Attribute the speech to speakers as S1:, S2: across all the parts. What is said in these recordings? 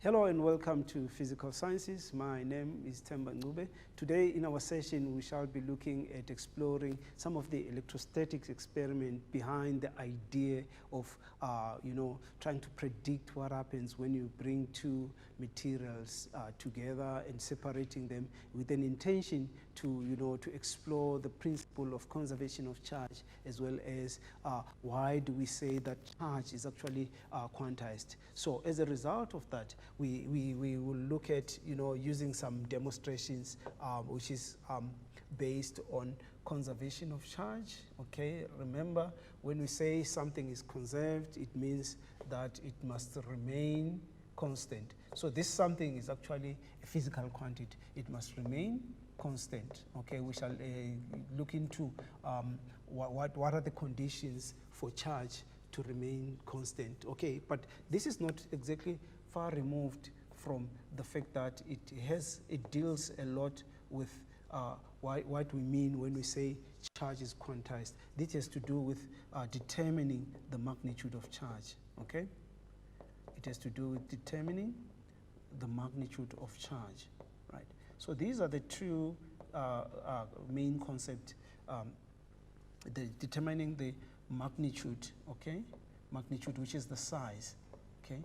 S1: Hello and welcome to Physical Sciences. My name is Temba Ngube. Today in our session we shall be looking at exploring some of the electrostatics experiment behind the idea of trying to predict what happens when you bring two materials together and separating them with an intention to explore the principle of conservation of charge, as well as why do we say that charge is actually quantized. So as a result of that, we will look at using some demonstrations which is based on conservation of charge. Okay, remember when we say something is conserved, it means that it must remain constant. So this something is actually a physical quantity. It must remain constant. Okay, we shall look into what are the conditions for charge to remain constant. Okay, but this is not exactly far removed from the fact that it deals a lot with what we mean when we say charge is quantized. This has to do with determining the magnitude of charge. Okay, it has to do with determining the magnitude of charge, right? So these are the two main concepts: determining the magnitude, okay, magnitude, which is the size, okay.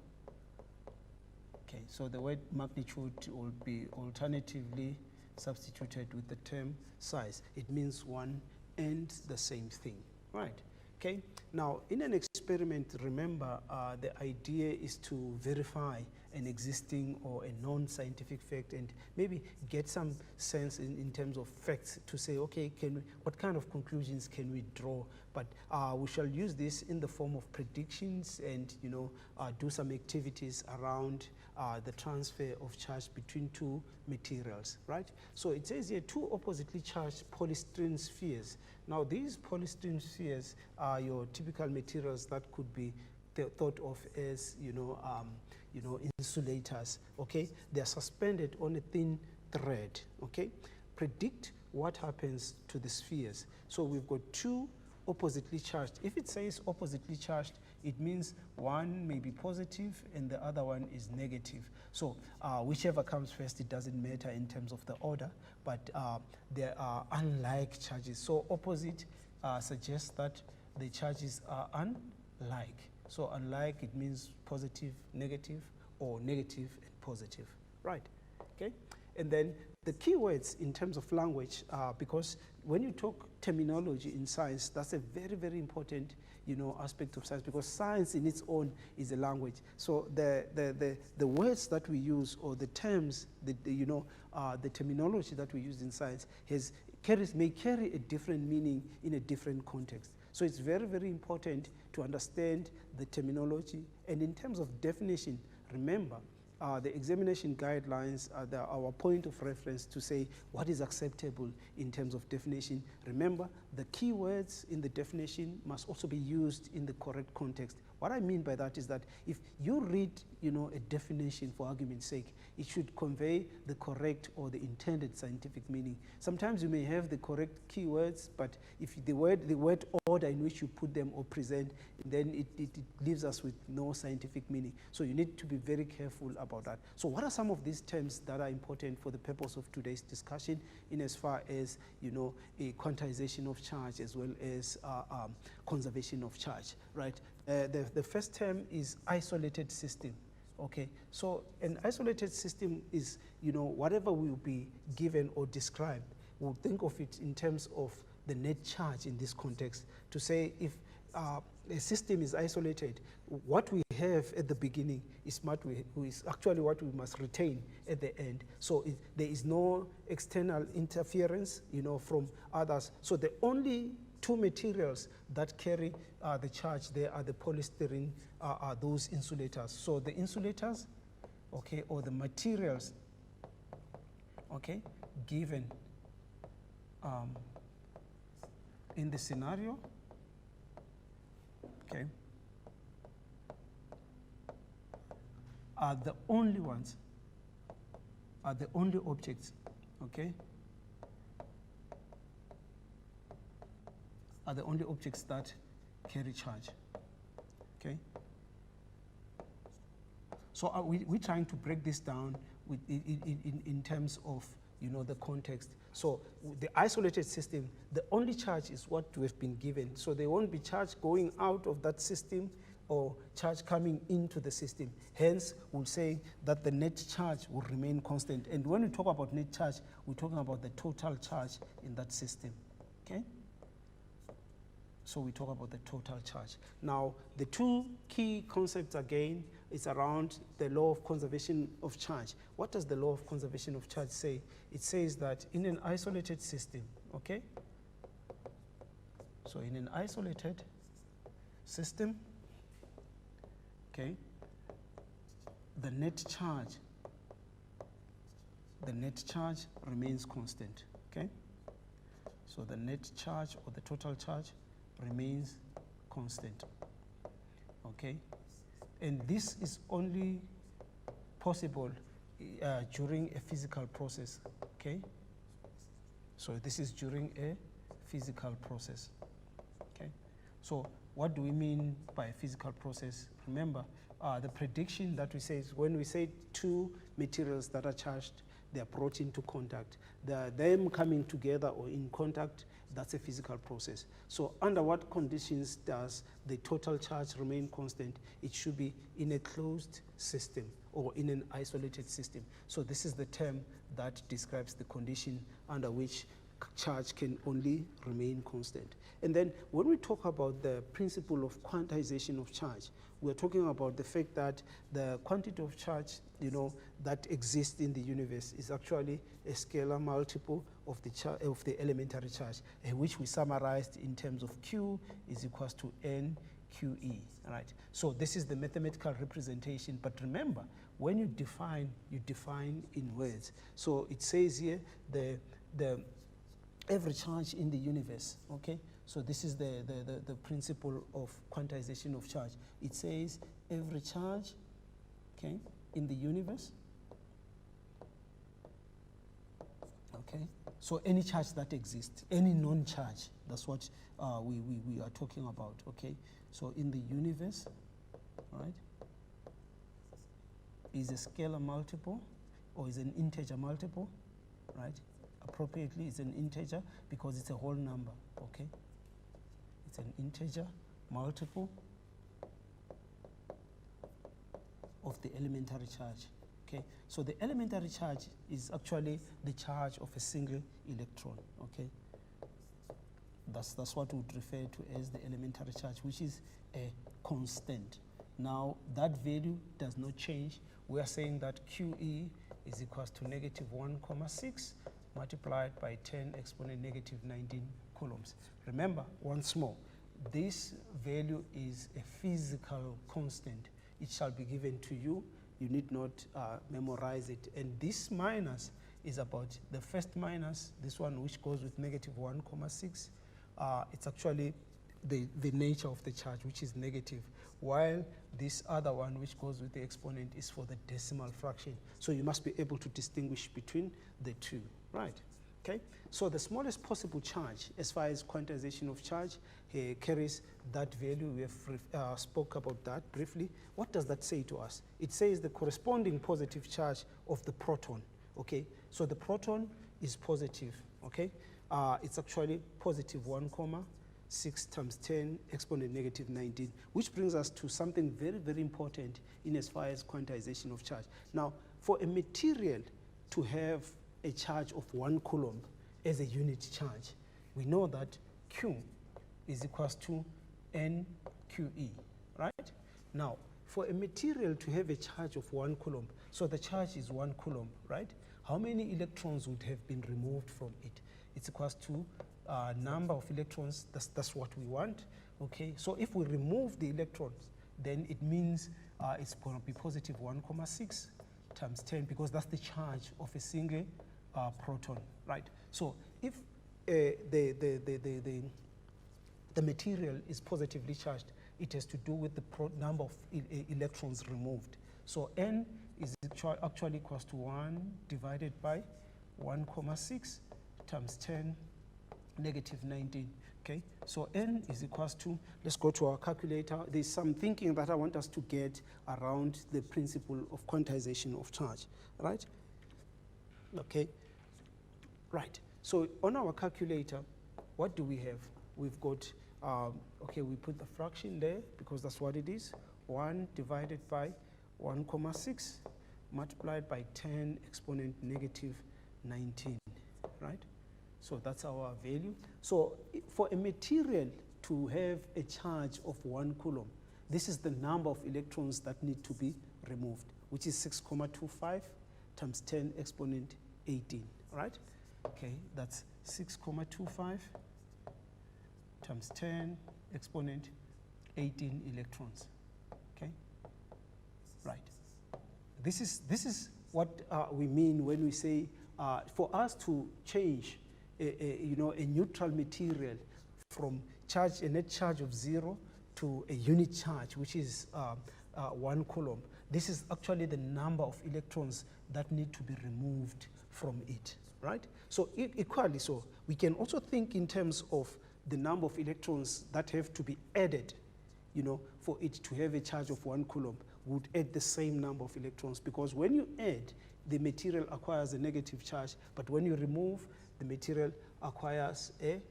S1: Okay, so the word magnitude will be alternatively substituted with the term size. It means one and the same thing, right? Okay, now in an experiment, remember the idea is to verify an existing or a non-scientific fact and maybe get some sense in terms of facts to say, okay, what kind of conclusions can we draw? But we shall use this in the form of predictions and do some activities around the transfer of charge between two materials, right? So it says here two oppositely charged polystyrene spheres. Now these polystyrene spheres are your typical materials that could be thought of as insulators. Okay, they are suspended on a thin thread. Okay, predict what happens to the spheres. So we've got two oppositely charged. If it says oppositely charged, it means one may be positive and the other one is negative. So whichever comes first, it doesn't matter in terms of the order, but there are unlike charges. So opposite suggests that the charges are unlike. So unlike, it means positive, negative, or negative and positive, right? Okay, and then the key words in terms of language, because when you talk terminology in science, that's a very, very important aspect of science, because science in its own is a language. So the words that we use, or the terms, the terminology that we use in science may carry a different meaning in a different context. So it's very, very important to understand the terminology. And in terms of definition, remember, the examination guidelines are our point of reference to say what is acceptable in terms of definition. Remember, the key words in the definition must also be used in the correct context. What I mean by that is that if you read a definition, for argument's sake, it should convey the correct or the intended scientific meaning. Sometimes you may have the correct keywords, but if the word order in which you put them or present, then it leaves us with no scientific meaning. So you need to be very careful about that. So what are some of these terms that are important for the purpose of today's discussion, in as far as a quantization of charge as well as conservation of charge, right? The first term is isolated system. Okay, so an isolated system is, whatever will be given or described, we'll think of it in terms of the net charge in this context, to say if a system is isolated, what we have at the beginning is actually what we must retain at the end. So there is no external interference, from others. So the only two materials that carry the charge there are the polystyrene, are those insulators. So the insulators, okay, or the materials, okay, given in the scenario, okay, are the only ones, are the only objects, okay, are the only objects that carry charge, okay. So we're trying to break this down with in terms of, you know, the context. So the isolated system, the only charge is what we've been given. So there won't be charge going out of that system or charge coming into the system. Hence, we'll say that the net charge will remain constant. And when we talk about net charge, we're talking about the total charge in that system, okay? So we talk about the total charge. Now, the two key concepts again is around the law of conservation of charge. What does the law of conservation of charge say? It says that in an isolated system, okay? So in an isolated system, okay, the net charge remains constant, okay? So the net charge or the total charge remains constant, okay? And this is only possible during a physical process, okay? So this is during a physical process, okay? So what do we mean by a physical process? Remember, the prediction that we say is when we say two materials that are charged, they are brought into contact. Them coming together or in contact, that's a physical process. So under what conditions does the total charge remain constant? It should be in a closed system or in an isolated system. So this is the term that describes the condition under which charge can only remain constant. And then when we talk about the principle of quantization of charge, we're talking about the fact that the quantity of charge, you know, that exists in the universe is actually a scalar multiple of the elementary charge, which we summarized in terms of Q is equals to NQE, right? So this is the mathematical representation, but remember, when you define in words. So it says here the every charge in the universe, okay? So this is the principle of quantization of charge. It says every charge, okay, in the universe, okay? So any charge that exists, any non-charge, that's what we are talking about, okay? So in the universe, right, is a scalar multiple or is an integer multiple, right? Appropriately, it's an integer because it's a whole number, okay? It's an integer multiple of the elementary charge, okay? So the elementary charge is actually the charge of a single electron, okay? That's what we would refer to as the elementary charge, which is a constant. Now, that value does not change. We are saying that QE is equals to negative 1,6 multiplied by 10 exponent negative 19 coulombs. Remember, once more, this value is a physical constant. It shall be given to you. You need not memorize it. And this minus is about the first minus, this one which goes with negative 1,6. It's actually the nature of the charge, which is negative, while this other one, which goes with the exponent, is for the decimal fraction. So you must be able to distinguish between the two, right? Okay, so the smallest possible charge, as far as quantization of charge, carries that value. We have spoke about that briefly. What does that say to us? It says the corresponding positive charge of the proton, okay? So the proton is positive, okay? It's actually positive 1,6 times 10 exponent negative 19, which brings us to something very, very important in as far as quantization of charge. Now, for a material to have a charge of 1 coulomb as a unit charge, we know that Q is equals to NQE, right? Now, for a material to have a charge of 1 coulomb, so the charge is 1 coulomb, right? How many electrons would have been removed from it? It's equals to number of electrons, that's what we want, okay? So if we remove the electrons, then it means it's going to be positive 1,6 times 10, because that's the charge of a single proton, right? So if the material is positively charged, it has to do with the number of electrons removed. So N is actually equals to 1 divided by 1,6 times 10 negative 19, Okay, so N is equals to, let's go to our calculator. There's some thinking that I want us to get around the principle of quantization of charge, right? Okay, right. So on our calculator, what do we have? We've got, okay, we put the fraction there because that's what it is. 1 divided by 1,6 multiplied by 10 exponent negative 19, right? So that's our value. So for a material to have a charge of 1 coulomb, this is the number of electrons that need to be removed, which is 6,25 times 10 exponent 18, right? Okay, that's 6,25 times 10 exponent 18 electrons, okay? Right. This is what we mean when we say for us to change a neutral material from charge, a net charge of 0 to a unit charge, which is 1 coulomb. This is actually the number of electrons that need to be removed from it, right? So equally so, we can also think in terms of the number of electrons that have to be added, for it to have a charge of 1 coulomb. Would add the same number of electrons, because when you add, the material acquires a negative charge, but when you remove, the material acquires a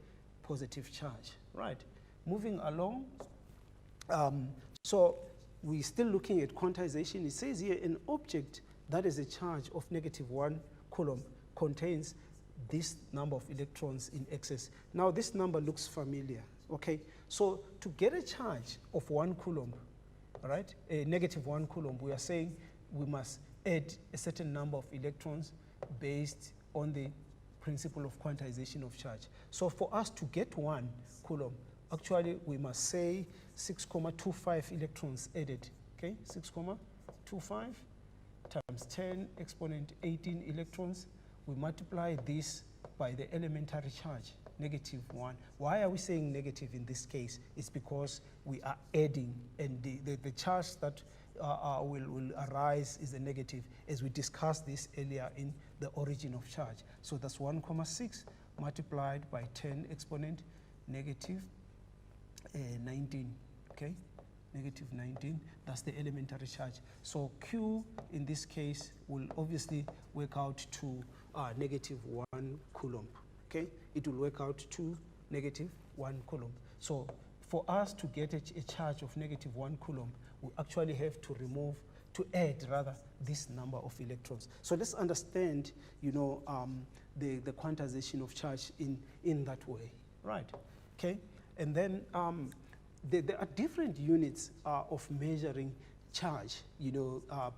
S1: positive charge, right? Moving along, so we're still looking at quantization. It says here an object that is a charge of -1 coulomb contains this number of electrons in excess. Now this number looks familiar, okay? So to get a charge of 1 coulomb, all right, a -1 coulomb, we are saying we must add a certain number of electrons based on the principle of quantization of charge. So for us to get 1 coulomb, actually we must say 6,25 electrons added, okay? 6,25 times 10 exponent 18 electrons. We multiply this by the elementary charge, -1. Why are we saying negative in this case? It's because we are adding, and the charge that will arise is a negative, as we discussed this earlier in the origin of charge. So that's 1,6 multiplied by 10 exponent negative 19, okay? -19, that's the elementary charge. So Q in this case will obviously work out to -1 coulomb, okay? It will work out to -1 coulomb. So for us to get a charge of -1 coulomb, we actually have to add this number of electrons. So let's understand, the quantization of charge in that way, right? Okay, and then there are different units of measuring charge,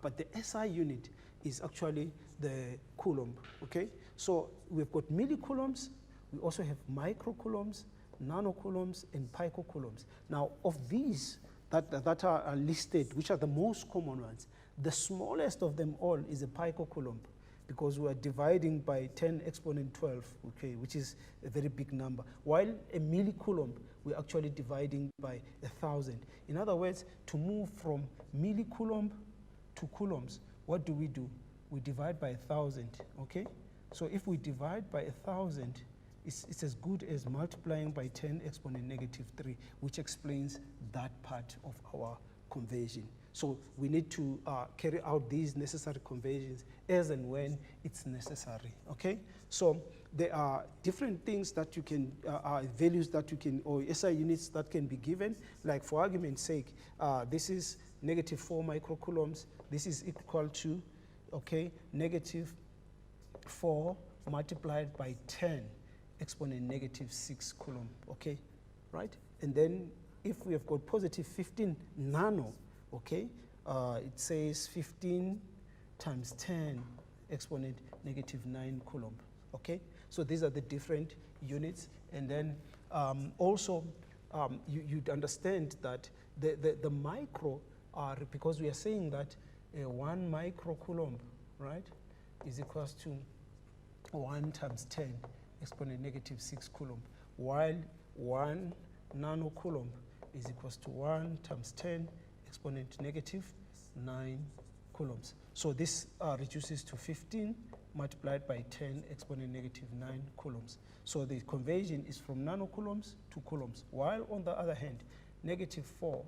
S1: but the SI unit is actually the coulomb, okay? So we've got millicoulombs, we also have microcoulombs, nanocoulombs, and picocoulombs. Now, of these that are listed, which are the most common ones, the smallest of them all is a picocoulomb, because we are dividing by 10 exponent 12, okay, which is a very big number. While a millicoulomb, we're actually dividing by 1,000. In other words, to move from millicoulomb to coulombs, what do? We divide by 1,000, okay? So if we divide by 1,000, it's as good as multiplying by 10 exponent -3, which explains that part of our conversion. So we need to carry out these necessary conversions as and when it's necessary, okay? So there are different things that you can, values that you can, or SI units that can be given. Like for argument's sake, this is -4 microcoulombs. This is equal to, okay, -4 multiplied by 10 exponent -6 coulomb, okay, right? And then if we have got positive 15 nano, okay, it says 15 times 10 exponent -9 coulomb, okay? So these are the different units. And then also you'd understand that the micro are, because we are saying that 1 microcoulomb, right, is equals to 1 times 10 exponent -6 coulomb, while 1 nanocoulomb is equals to 1 times 10 exponent -9 coulombs. So this reduces to 15 multiplied by 10 exponent negative 9 coulombs. So the conversion is from nanocoulombs to coulombs, while on the other hand, negative 4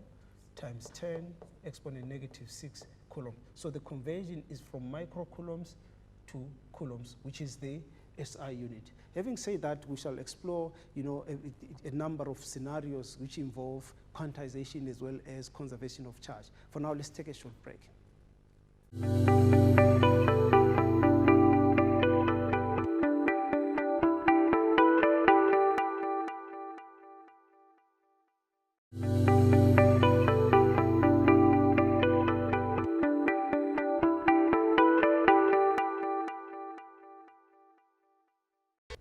S1: times 10 exponent negative 6 coulomb. So the conversion is from microcoulombs to coulombs, which is the SI unit. Having said that, we shall explore, a number of scenarios which involve quantization as well as conservation of charge. For now, let's take a short break.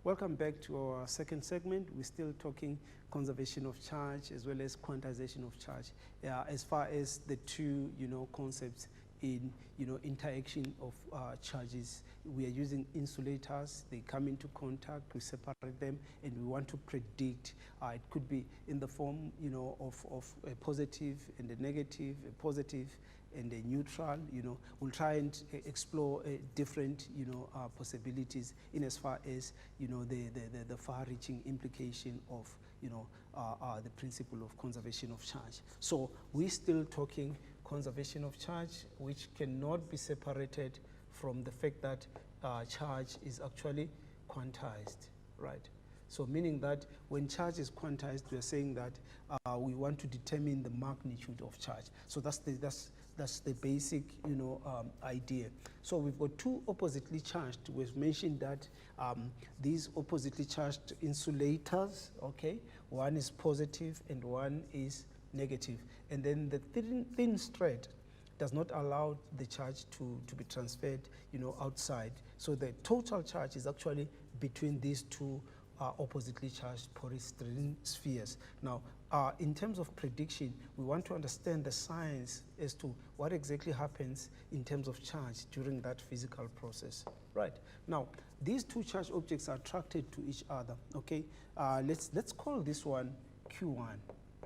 S1: Welcome back to our second segment. We're still talking conservation of charge as well as quantization of charge. As far as the two, concepts in, interaction of charges, we are using insulators. They come into contact, we separate them, and we want to predict. It could be in the form, of a positive and a negative, a positive and a neutral. We'll try and explore different, possibilities in as far as, the far-reaching implication of, the principle of conservation of charge. So we're still talking conservation of charge, which cannot be separated from the fact that charge is actually quantized, right? So meaning that when charge is quantized, we are saying that we want to determine the magnitude of charge. So that's the basic, idea. So we've got two oppositely charged. We've mentioned that these oppositely charged insulators, okay, one is positive and one is negative. And then the thin thread does not allow the charge to be transferred, outside. So the total charge is actually between these two oppositely charged polystyrene spheres. Now, in terms of prediction, we want to understand the science as to what exactly happens in terms of charge during that physical process. Right. Now, these two charged objects are attracted to each other. Okay. Let's call this one Q1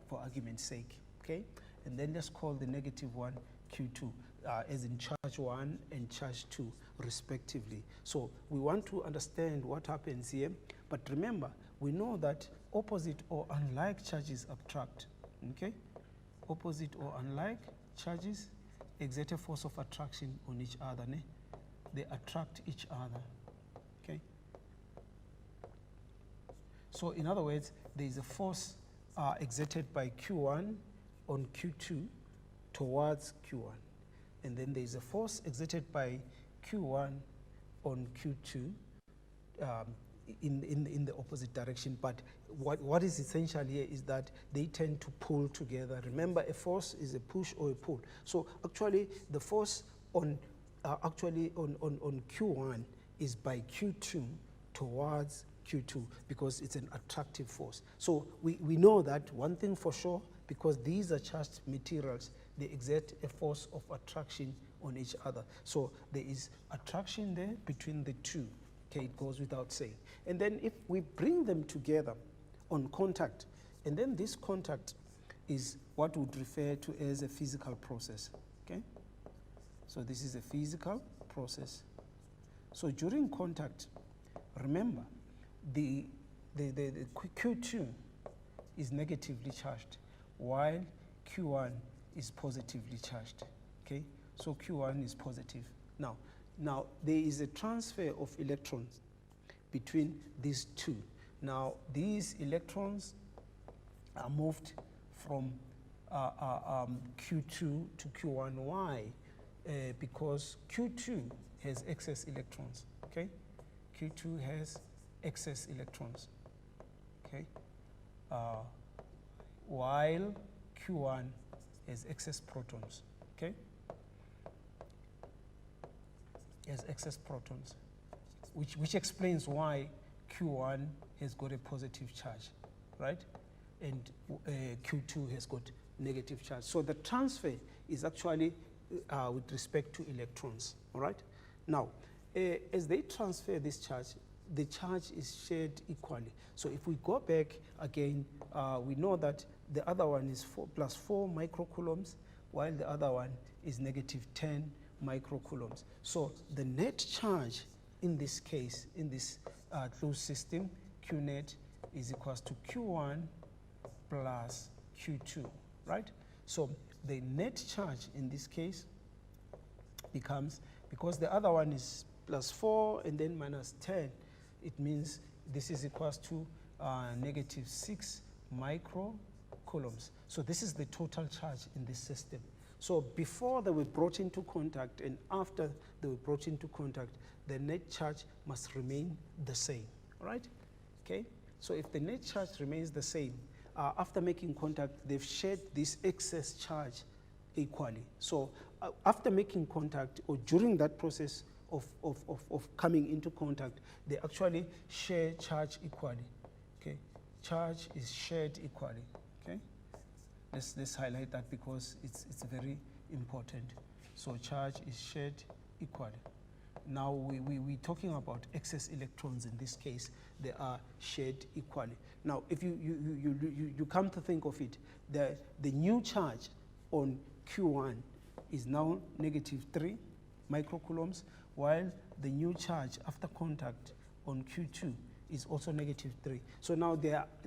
S1: for argument's sake. Okay. And then let's call the negative one Q2, as in charge 1 and charge 2 respectively. So we want to understand what happens here, but remember, we know that opposite or unlike charges attract, okay? Opposite or unlike charges exert a force of attraction on each other, ne? They attract each other, okay? So in other words, there is a force exerted by Q1 on Q2 towards Q1. And then there is a force exerted by Q1 on Q2 in the opposite direction. But what is essential here is that they tend to pull together. Remember, a force is a push or a pull. So actually, the force on Q1 is by Q2 towards Q2 because it's an attractive force. So we know that one thing for sure, because these are charged materials, they exert a force of attraction on each other. So there is attraction there between the two. Okay, it goes without saying. And then if we bring them together on contact, and then this contact is what we would refer to as a physical process. Okay? So this is a physical process. So during contact, remember, the Q2 is negatively charged, while Q1 is positively charged. Okay? So Q1 is positive. Now there is a transfer of electrons between these two. Now these electrons are moved from Q2 to Q1. Why? Because Q2 has excess electrons. Okay? Q2 has excess electrons. Okay? While Q1 has excess protons. Okay? Has excess protons, which explains why Q1 has got a positive charge, right? And Q2 has got negative charge. So the transfer is actually with respect to electrons, all right? Now, as they transfer this charge, the charge is shared equally. So if we go back again, we know that the other one is +4 microcoulombs, while the other one is -10 microcoulombs. So the net charge in this case, in this closed system, Q net is equals to Q1 plus Q2, right? So the net charge in this case becomes, because the other one is plus 4 and then minus 10, it means this is equals to negative 6 microcoulombs. So this is the total charge in this system. So before they were brought into contact and after they were brought into contact, the net charge must remain the same, right? Okay, so if the net charge remains the same, after making contact, they've shared this excess charge equally. So after making contact or during that process of coming into contact, they actually share charge equally, okay? Charge is shared equally, okay? Let's highlight that because it's very important. So charge is shared equally. Now we're talking about excess electrons in this case. They are shared equally. Now if you come to think of it, the new charge on Q1 is now negative 3 microcoulombs, while the new charge after contact on Q2 is also negative 3. So now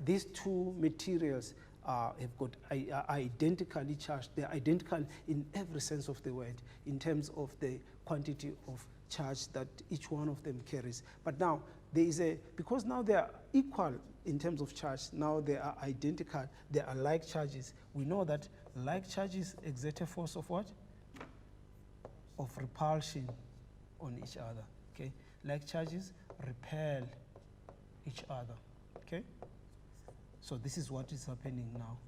S1: these two materials have got identically charged. They're identical in every sense of the word in terms of the quantity of charge that each one of them carries. But now there is because now they are equal in terms of charge, now they are identical, they are like charges. We know that like charges exert a force of what? Of repulsion on each other, okay? Like charges repel each other, okay? So this is what is happening now,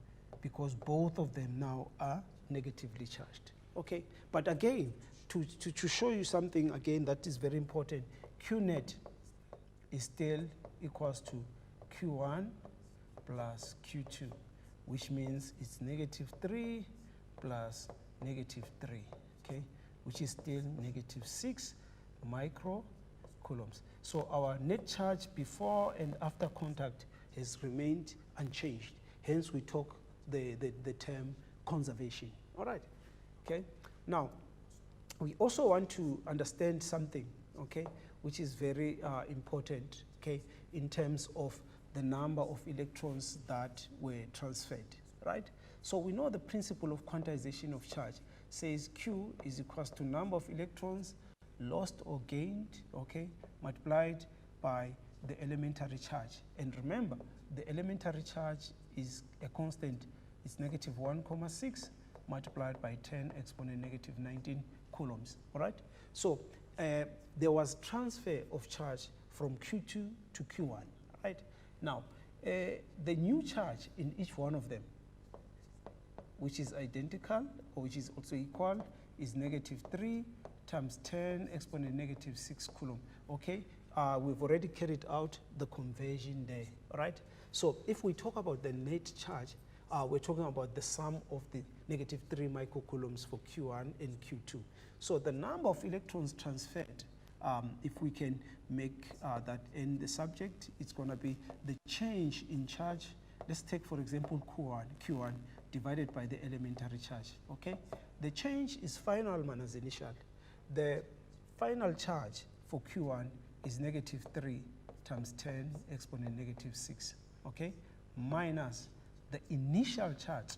S1: because both of them now are negatively charged, okay? But again, to show you something again that is very important, Q net is still equals to Q1 plus Q2, which means it's negative 3 plus negative 3, okay? Which is still negative 6 microcoulombs. So our net charge before and after contact has remained unchanged. Hence we talk the term conservation. All right, okay? Now, we also want to understand something, okay, which is very important, okay, in terms of the number of electrons that were transferred, right? So we know the principle of quantization of charge says Q is equals to number of electrons lost or gained, okay, multiplied by the elementary charge. And remember, the elementary charge is a constant. It's negative 1,6 multiplied by 10 exponent negative 19 coulombs, all right? So there was transfer of charge from Q2 to Q1, right? Now, the new charge in each one of them, which is identical or which is also equal, is negative 3 times 10 exponent negative 6 coulomb, okay? We've already carried out the conversion there, right? So if we talk about the net charge, we're talking about the sum of the negative 3 microcoulombs for Q1 and Q2. So the number of electrons transferred, if we can make that in the subject, it's going to be the change in charge. Let's take, for example, Q1 divided by the elementary charge, okay? The change is final minus initial. The final charge for Q1 is negative 3 times 10 exponent negative 6, okay? Minus the initial charge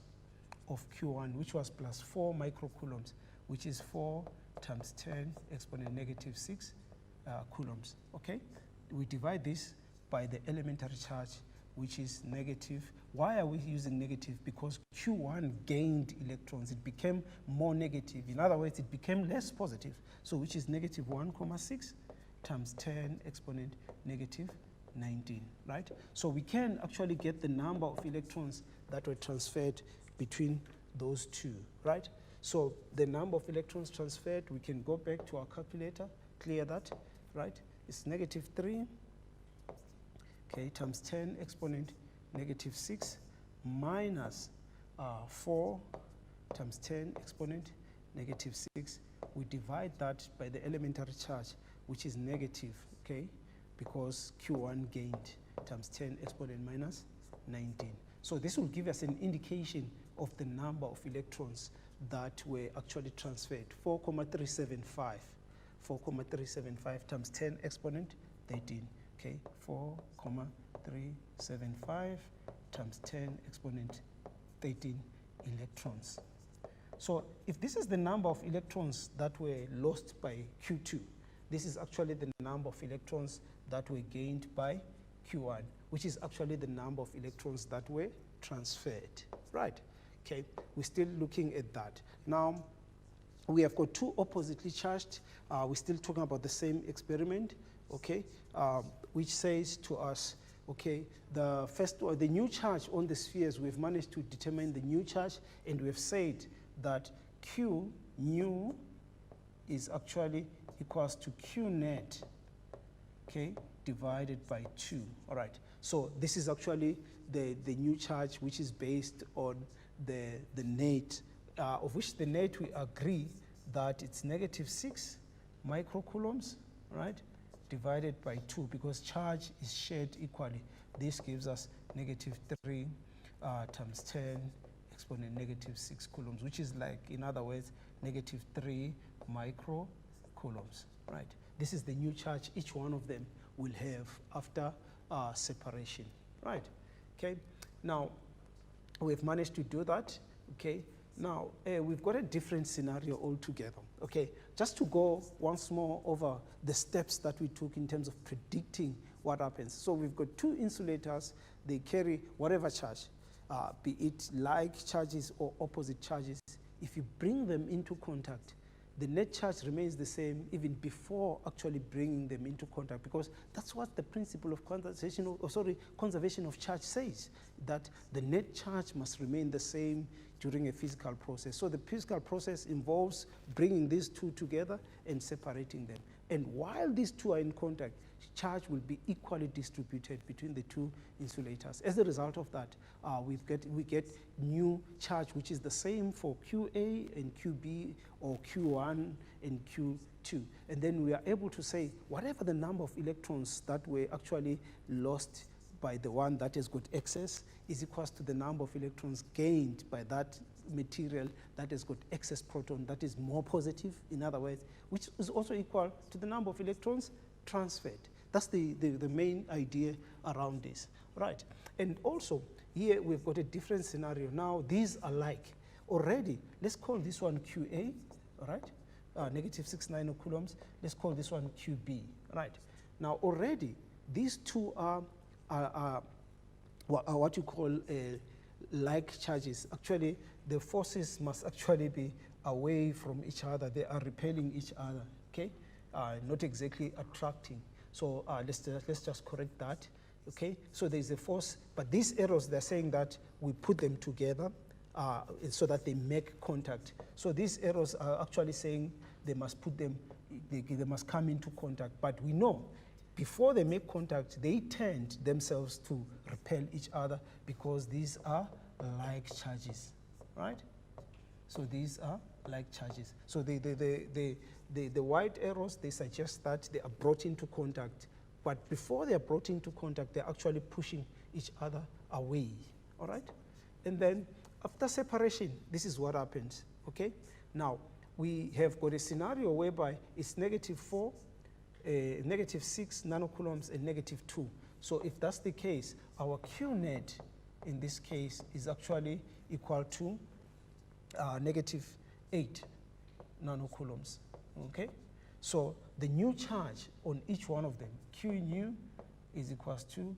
S1: of Q1, which was plus 4 microcoulombs, which is 4 times 10 exponent negative 6 coulombs, okay? We divide this by the elementary charge, which is negative. Why are we using negative? Because Q1 gained electrons. It became more negative. In other words, it became less positive. So which is negative 1,6 times 10 exponent negative 19, right? So we can actually get the number of electrons that were transferred between those two, right? So the number of electrons transferred, we can go back to our calculator, clear that, right? It's negative 3, okay, times 10 exponent negative 6 minus 4 times 10 exponent negative 6. We divide that by the elementary charge, which is negative, okay, because Q1 gained, times 10 exponent minus 19. So this will give us an indication of the number of electrons that were actually transferred, 4,375 4,375 times 10 exponent 13. Okay, 4,375 times 10 exponent 13 electrons. So if this is the number of electrons that were lost by Q2, this is actually the number of electrons that were gained by Q1, which is actually the number of electrons that were transferred, right? Okay, we're still looking at that. Now, we have got two oppositely charged. We're still talking about the same experiment, okay, which says to us, okay, the first, or the new charge on the spheres, we've managed to determine the new charge, and we've said that Q new is actually equals to Q net, okay, divided by 2. All right, so this is actually the new charge, which is based on the net, of which the net we agree that it's -6 microcoulombs, right, divided by 2, because charge is shared equally. This gives us -3 times 10 exponent -6 coulombs, which is like, in other words, -3 microcoulombs, right? This is the new charge each one of them will have after separation, right? Okay, now we've managed to do that, okay? Now, we've got a different scenario altogether, okay? Just to go once more over the steps that we took in terms of predicting what happens. So we've got two insulators, they carry whatever charge, be it like charges or opposite charges. If you bring them into contact, the net charge remains the same even before actually bringing them into contact, because that's what the principle of conservation of charge says, that the net charge must remain the same during a physical process. So the physical process involves bringing these two together and separating them. And while these two are in contact, charge will be equally distributed between the two insulators. As a result of that, we get new charge, which is the same for QA and QB, or Q1 and Q2. And then we are able to say whatever the number of electrons that were actually lost by the one that has got excess is equals to the number of electrons gained by that material that has got excess proton, that is more positive, in other words, which is also equal to the number of electrons transferred. That's the main idea around this, right? And also, here we've got a different scenario. Now, these are like, already, let's call this one QA, all right? -6 nanocoulombs. Let's call this one QB, right? Now, already, these two are what you call like charges. Actually, the forces must actually be away from each other. They are repelling each other, okay? Not exactly attracting. So let's just correct that, okay? So there's a force, but these arrows, they're saying that we put them together so that they make contact. So these arrows are actually saying they must put them, they must come into contact. But we know before they make contact, they tend themselves to repel each other, because these are like charges, right? So these are like charges. So the white arrows, they suggest that they are brought into contact, but before they are brought into contact, they're actually pushing each other away, all right? And then after separation, this is what happens, okay? Now, we have got a scenario whereby it's -4, -6 nanocoulombs and -2. So if that's the case, our Q net in this case is actually equal to -8 nanocoulombs, okay? So the new charge on each one of them, Q new is equals to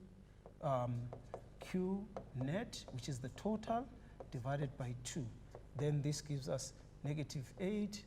S1: Q net, which is the total, divided by 2. Then this gives us -8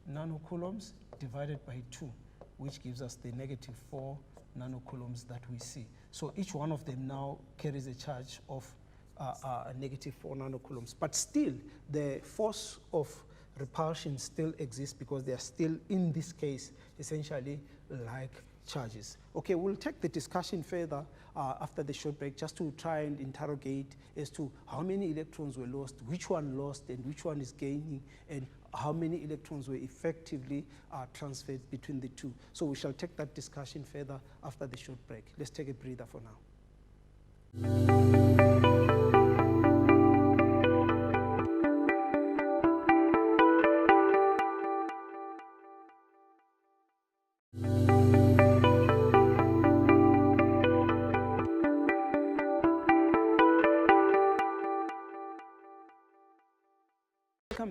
S1: nanocoulombs divided by 2, which gives us the -4 nanocoulombs that we see. So each one of them now carries a charge of -4 nanocoulombs. But still, the force of repulsion still exists, because they are still, in this case, essentially like charges. Okay, we'll take the discussion further after the short break, just to try and interrogate as to how many electrons were lost, which one lost and which one is gaining, and how many electrons were effectively transferred between the two. So we shall take that discussion further after the short break. Let's take a breather for now.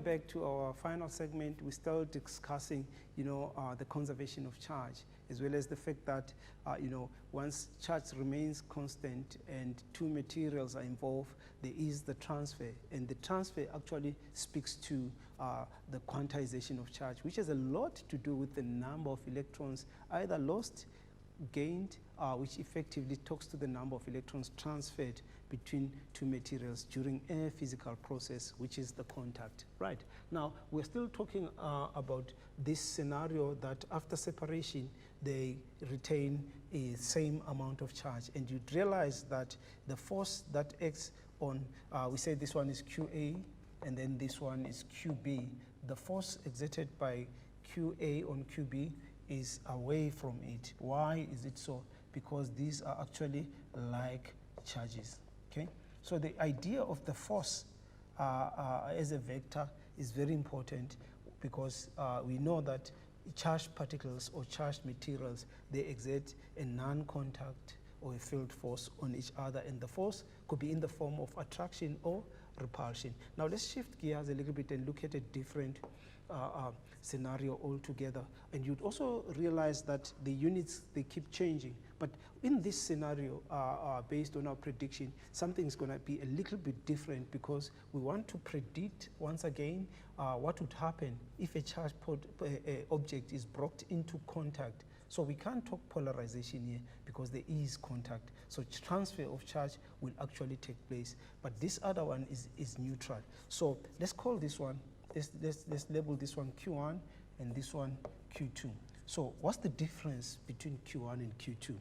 S1: back to our final segment, we're still discussing, the conservation of charge, as well as the fact that, once charge remains constant and two materials are involved, there is the transfer. And the transfer actually speaks to the quantization of charge, which has a lot to do with the number of electrons either lost, gained, which effectively talks to the number of electrons transferred between two materials during a physical process, which is the contact. Right. Now, we're still talking about this scenario that after separation, they retain a same amount of charge. And you'd realize that the force that acts on, we say this one is QA, and then this one is QB. The force exerted by QA on QB is away from it. Why is it so? Because these are actually like charges. Okay, so the idea of the force as a vector is very important, because we know that charged particles or charged materials, they exert a non-contact or a field force on each other, and the force could be in the form of attraction or repulsion. Now let's shift gears a little bit and look at a different scenario altogether. And you'd also realize that the units, they keep changing. But in this scenario, based on our prediction, something's going to be a little bit different, because we want to predict, once again, what would happen if a charged object is brought into contact. So we can't talk polarization here, because there is contact. So transfer of charge will actually take place. But this other one is neutral. So let's call this one, let's label this one Q1 and this one Q2. So what's the difference between Q1 and Q2?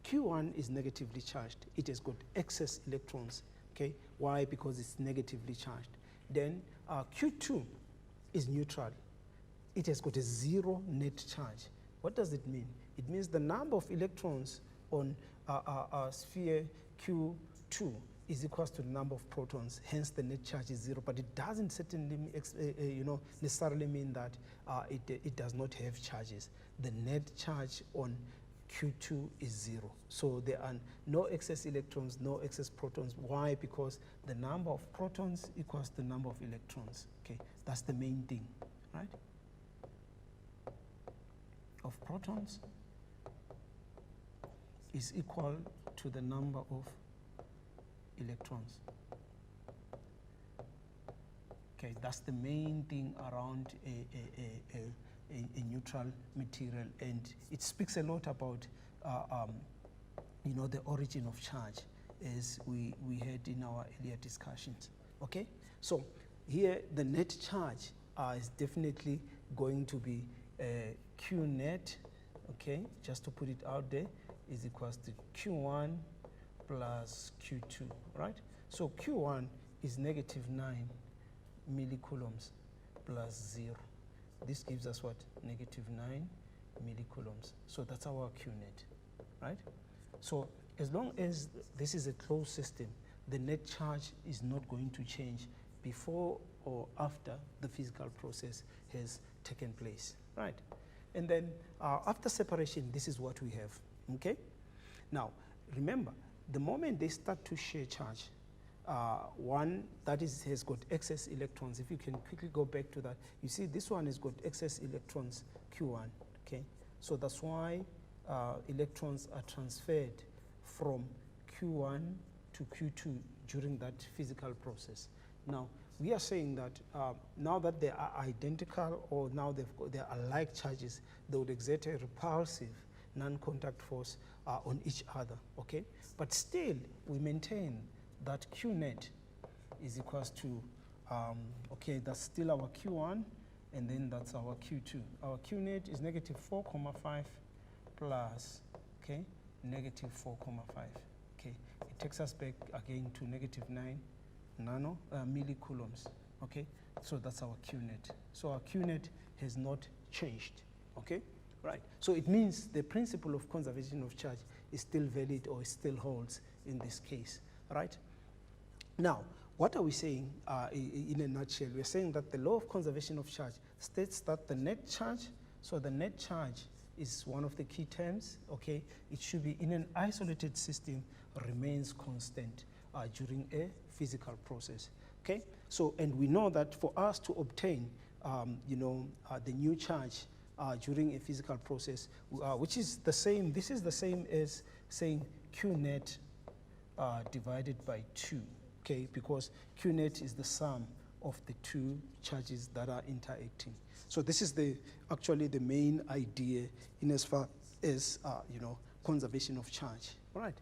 S1: Q1 is negatively charged. It has got excess electrons. Okay, why? Because it's negatively charged. Then Q2 is neutral. It has got a zero net charge. What does it mean? It means the number of electrons on sphere Q2 is equal to the number of protons, hence the net charge is zero. But it doesn't certainly necessarily mean that it does not have charges. The net charge on Q2 is zero. So there are no excess electrons, no excess protons. Why? Because the number of protons equals the number of electrons. Okay, that's the main thing, right? Of protons is equal to the number of electrons. Okay, that's the main thing around a neutral material, and it speaks a lot about the origin of charge, as we had in our earlier discussions. Okay, so here the net charge is definitely going to be Q net, okay, just to put it out there, is equals to Q1 plus Q2, right? So Q1 is negative 9 millicoulombs plus 0. This gives us what? Negative 9 millicoulombs. So that's our Q net, right? So as long as this is a closed system, the net charge is not going to change before or after the physical process has taken place, right? And then after separation, this is what we have, okay? Now, remember, the moment they start to share charge, one that has got excess electrons, if you can quickly go back to that, you see this one has got excess electrons, Q1, okay? So that's why electrons are transferred from Q1 to Q2 during that physical process. Now, we are saying that now that they are identical, or now they are alike charges, they would exert a repulsive non-contact force on each other, okay? But still, we maintain that Q net is equals to, okay, that's still our Q1, and then that's our Q2. Our Q net is negative 4,5 plus, okay, negative 4,5, okay? It takes us back again to negative 9 millicoulombs, okay? So that's our Q net. So our Q net has not changed, okay? Right, so it means the principle of conservation of charge is still valid, or still holds in this case, right? Now, what are we saying in a nutshell? We're saying that the law of conservation of charge states that the net charge, so the net charge is one of the key terms, okay? It should be in an isolated system, remains constant during a physical process. Okay, so and we know that for us to obtain, the new charge during a physical process, which is the same. This is the same as saying Q net divided by 2. Okay, because Q net is the sum of the two charges that are interacting. So this is actually the main idea in as far as conservation of charge. All right.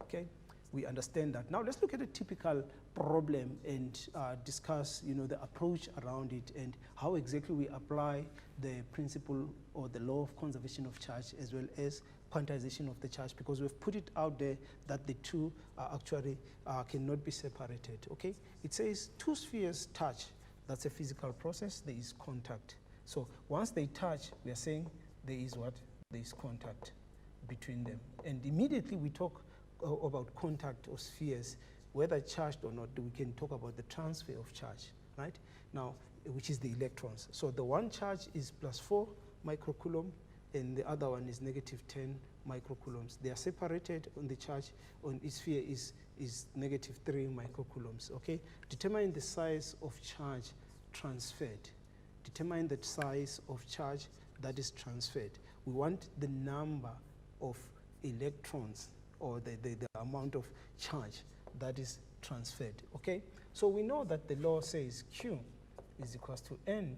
S1: Okay, we understand that. Now let's look at a typical problem and discuss the approach around it and how exactly we apply the principle or the law of conservation of charge as well as quantization of the charge, because we've put it out there that the two actually cannot be separated. Okay, it says two spheres touch. That's a physical process. There is contact. So once they touch, we are saying there is what? There is contact between them. And immediately we talk about contact of spheres, whether charged or not, we can talk about the transfer of charge, right? Now, which is the electrons. So the one charge is +4 microcoulomb, and the other one is -10 microcoulombs. They are separated on the charge on each sphere is -3 microcoulombs, okay? Determine the size of charge transferred. Determine the size of charge that is transferred. We want the number of electrons or the amount of charge that is transferred, okay? So we know that the law says Q is equals to N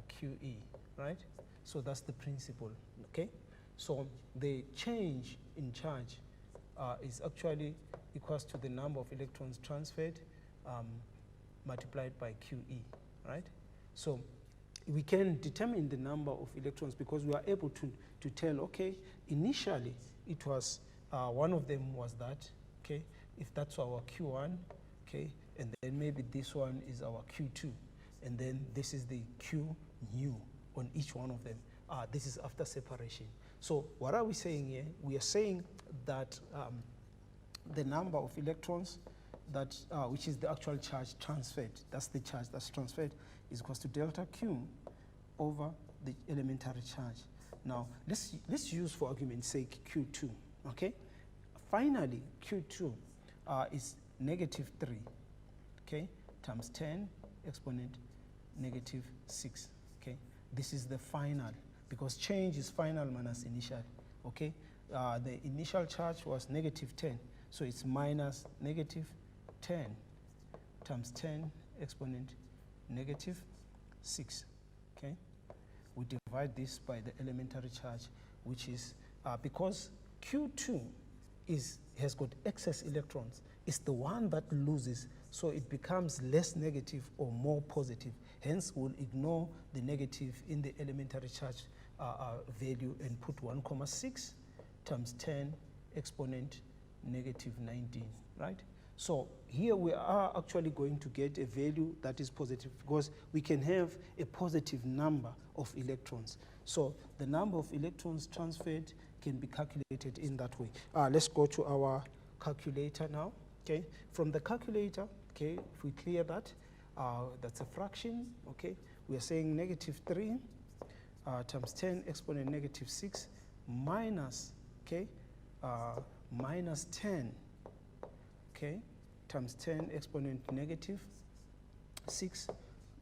S1: QE, right? So that's the principle, okay? So the change in charge is actually equals to the number of electrons transferred multiplied by QE, right? So we can determine the number of electrons because we are able to tell, okay, initially it was, one of them was that, okay, if that's our Q1, okay, and then maybe this one is our Q2, and then this is the Q new on each one of them. This is after separation. So what are we saying here? We are saying that the number of electrons that, which is the actual charge transferred, that's the charge that's transferred, is equals to delta Q over the elementary charge. Now, let's use for argument's sake Q2, okay? Finally, Q2 is -3, okay, times 10 exponent -6, okay? This is the final, because change is final minus initial, okay? The initial charge was -10, so it's minus -10 times 10 exponent -6, okay? We divide this by the elementary charge, which is, because Q2 has got excess electrons, it's the one that loses, so it becomes less negative or more positive. Hence, we'll ignore the negative in the elementary charge value and put 1,6 times 10 exponent -19, right? So here we are actually going to get a value that is positive because we can have a positive number of electrons. So the number of electrons transferred can be calculated in that way. Let's go to our calculator now, okay? From the calculator, okay, if we clear that, that's a fraction, okay? We are saying -3 times 10 exponent -6 minus, okay, minus 10, okay, times 10 exponent -6.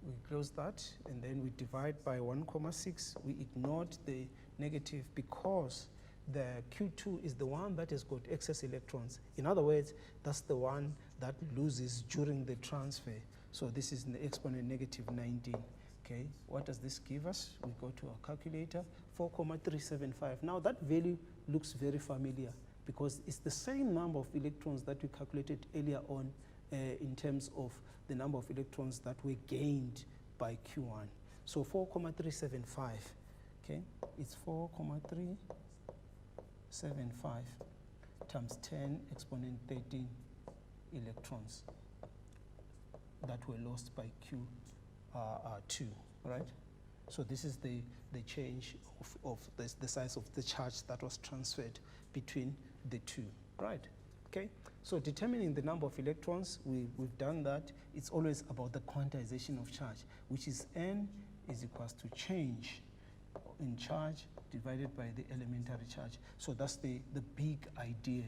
S1: We close that, and then we divide by 1,6. We ignored the negative because the Q2 is the one that has got excess electrons. In other words, that's the one that loses during the transfer. So this is the exponent -19. Okay, what does this give us? We go to our calculator, 4,375. Now that value looks very familiar because it's the same number of electrons that we calculated earlier on in terms of the number of electrons that were gained by Q1. So 4,375, okay, it's 4,375 times 10 exponent 13 electrons that were lost by Q2, right? So this is the change of the size of the charge that was transferred between the two, right? Okay, so determining the number of electrons, we've done that. It's always about the quantization of charge, which is N is equals to change in charge divided by the elementary charge. So that's the big idea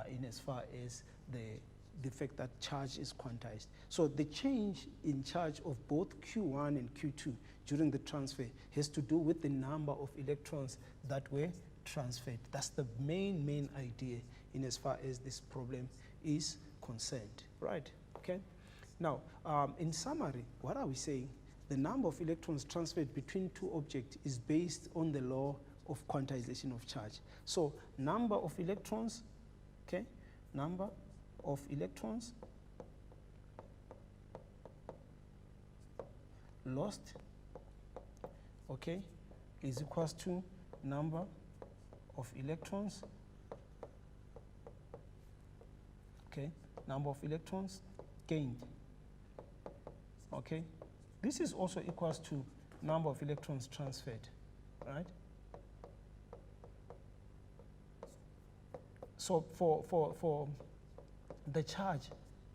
S1: in as far as the the fact that charge is quantized. So the change in charge of both Q1 and Q2 during the transfer has to do with the number of electrons that were transferred. That's the main idea in as far as this problem is concerned, right? Okay. Now, in summary, what are we saying? The number of electrons transferred between two objects is based on the law of quantization of charge. So, number of electrons, okay, number of electrons lost, okay, is equals to number of electrons, okay, number of electrons gained, okay. This is also equals to number of electrons transferred, right? So for the charge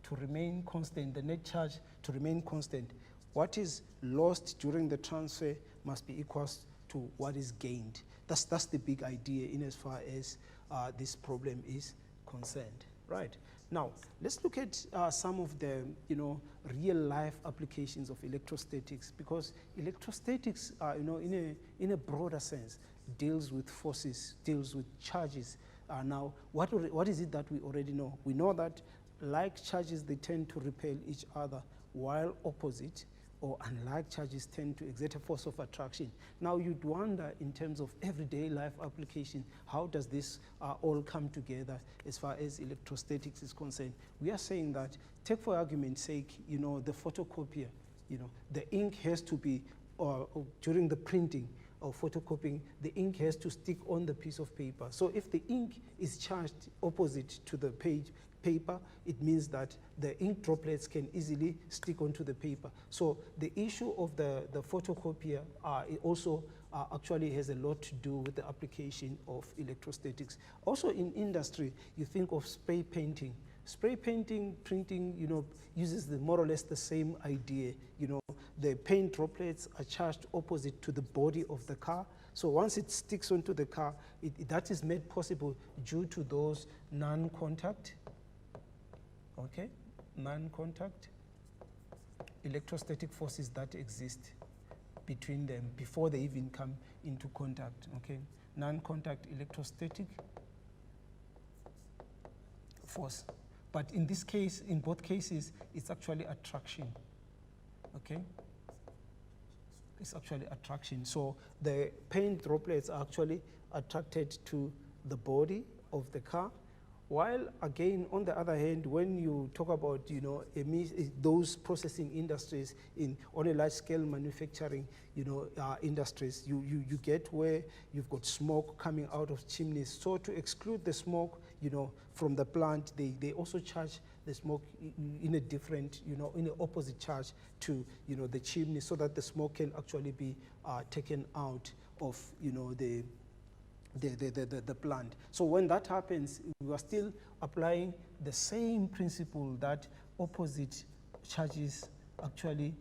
S1: to remain constant, the net charge to remain constant, what is lost during the transfer must be equals to what is gained. That's the big idea in as far as this problem is concerned, right? Now, let's look at some of the, real life applications of electrostatics, because electrostatics, in a broader sense, deals with forces, deals with charges. Now, what is it that we already know? We know that like charges, they tend to repel each other, while opposite or unlike charges tend to exert a force of attraction. Now, you'd wonder, in terms of everyday life application, how does this all come together as far as electrostatics is concerned? We are saying that, take for argument's sake, the photocopier, the ink has to be, during the printing or photocopying, the ink has to stick on the piece of paper. So if the ink is charged opposite to the paper, it means that the ink droplets can easily stick onto the paper. So the issue of the photocopier it also actually has a lot to do with the application of electrostatics. Also in industry, you think of spray painting. Spray painting, printing, uses more or less the same idea. The paint droplets are charged opposite to the body of the car. So once it sticks onto the car, that is made possible due to those non-contact, okay, non-contact electrostatic forces that exist between them before they even come into contact, okay? Non-contact electrostatic force. But in this case, in both cases, it's actually attraction, okay? It's actually attraction. So the paint droplets are actually attracted to the body of the car, while again, on the other hand, when you talk about, those processing industries on a large scale manufacturing, industries, you get where you've got smoke coming out of chimneys. So to exclude the smoke, from the plant, they also charge the smoke in a different, in an opposite charge to, the chimney, so that the smoke can actually be taken out of, the plant. So when that happens, we are still applying the same principle that opposite charges actually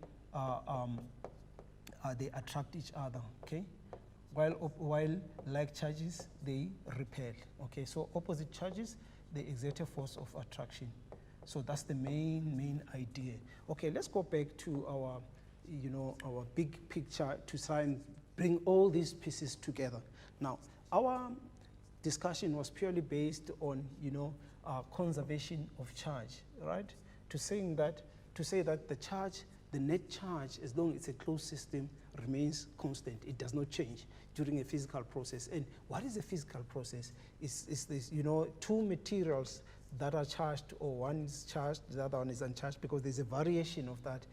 S1: they attract each other, okay? While like charges, they repel, okay? So opposite charges, they exert a force of attraction. So that's the main idea. Okay, let's go back to our, our big picture to try and bring all these pieces together. Now, our discussion was purely based on, conservation of charge, right? To say that the charge, the net charge, as long as it's a closed system, remains constant. It does not change during a physical process. And what is a physical process? Is this, two materials that are charged, or one is charged, the other one is uncharged, because there's a variation of that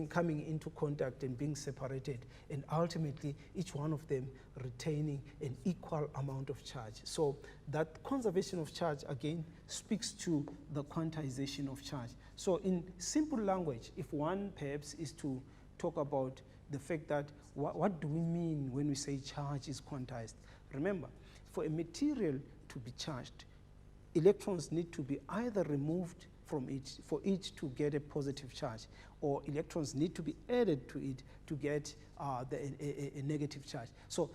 S1: coming into contact and being separated, and ultimately each one of them retaining an equal amount of charge. So that conservation of charge again speaks to the quantization of charge. So in simple language, if one perhaps is to talk about the fact that what do we mean when we say charge is quantized? Remember, for a material to be charged, electrons need to be either removed from it for it to get a positive charge, or electrons need to be added to it to get a negative charge. So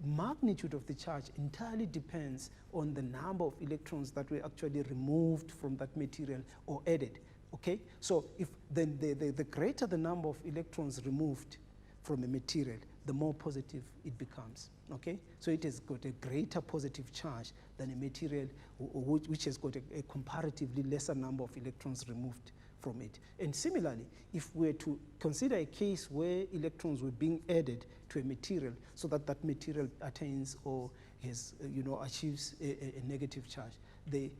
S1: magnitude of the charge entirely depends on the number of electrons that were actually removed from that material or added. Okay, so if the greater the number of electrons removed from a material, the more positive it becomes. Okay, so it has got a greater positive charge than a material which has got a comparatively lesser number of electrons removed from it. And similarly, if we were to consider a case where electrons were being added to a material so that that material attains or has, achieves a negative charge, the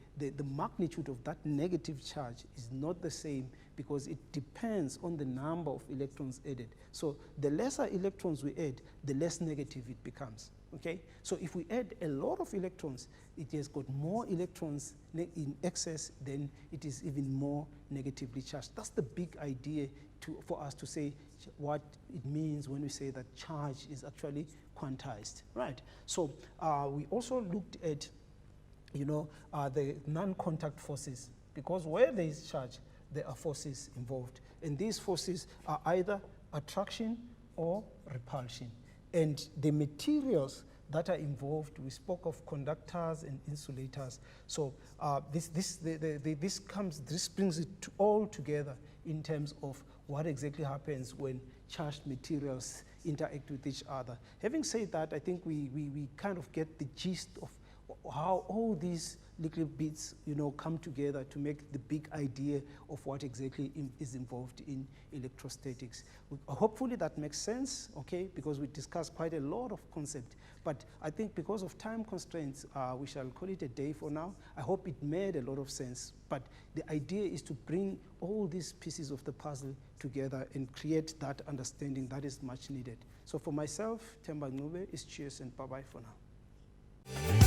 S1: magnitude of that negative charge is not the same because it depends on the number of electrons added. So the lesser electrons we add, the less negative it becomes. Okay? So if we add a lot of electrons, it has got more electrons in excess, then it is even more negatively charged. That's the big idea for us to say what it means when we say that charge is actually quantized. Right? So we also looked at the non-contact forces, because where there is charge, there are forces involved. And these forces are either attraction or repulsion. And the materials that are involved, we spoke of conductors and insulators. So this brings it all together in terms of what exactly happens when charged materials interact with each other. Having said that, I think we kind of get the gist of how all these little bits, come together to make the big idea of what exactly is involved in electrostatics. Hopefully that makes sense, okay, because we discussed quite a lot of concept. But I think because of time constraints, we shall call it a day for now. I hope it made a lot of sense. But the idea is to bring all these pieces of the puzzle together and create that understanding that is much needed. So for myself, Themba Ncube, is cheers and bye-bye for now.